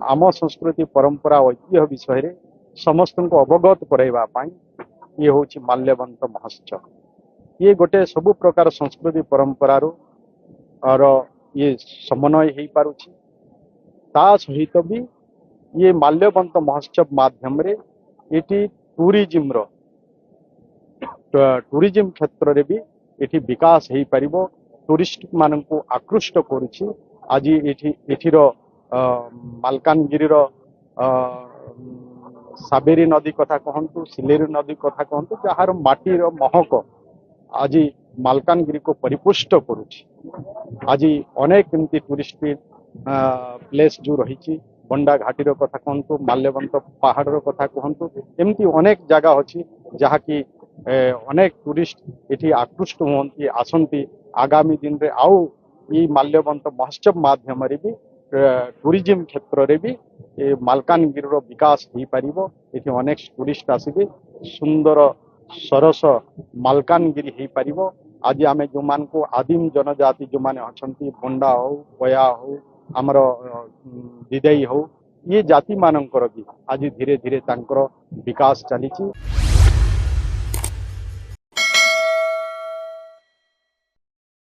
आम संस्कृति परंपरा ऐतिह्य विषय समस्त को अवगत करवाई ये हूँ माल्यवंत महोत्सव। ये गोटे सबु प्रकार संस्कृति परंपरा और ये समन्वय हो पारुछि। ता सहित भी ये माल्यवंत महोत्सव माध्यम रे एटी टूरिज्म क्षेत्र रे भी एटी विकास हो पारिबो। टूरिस्ट मान को आकृष्ट करुछि। आज एठीर मालकानगिरी साबेरी नदी कथा कहतु, सिलेरी नदी कथा कहतु, जार माटीर महक आज मालकानगिरी को परिपुष्ट करुछि। आज अनेक एमती टूरिस्ट प्लेस जो रही बंडा घाटीर कथा कहतु, माल्यवंत पहाड़ कथा कहतु, एमती अनेक जगह अच्छी जहाँकि अनेक टूरिस्ट ये आकृष्ट होती आसंती। आगामी दिन रे आउ ये माल्यवंत महोत्सव माध्यम रे भी टूरिज्म क्षेत्र रे भी मालकानगिरी विकास हो पारिबो। एठी अनेक टूरिस्ट आसिबे, सुंदर सरस मालकानगिरी हो पारिबो। आज आमे जो मान को आदिम जनजाति जो माने अछंती, बंडा हो, बया हो, आमर दिदेई हो, ये जाति मानकर भी आज धीरे धीरे तांकर विकास चली।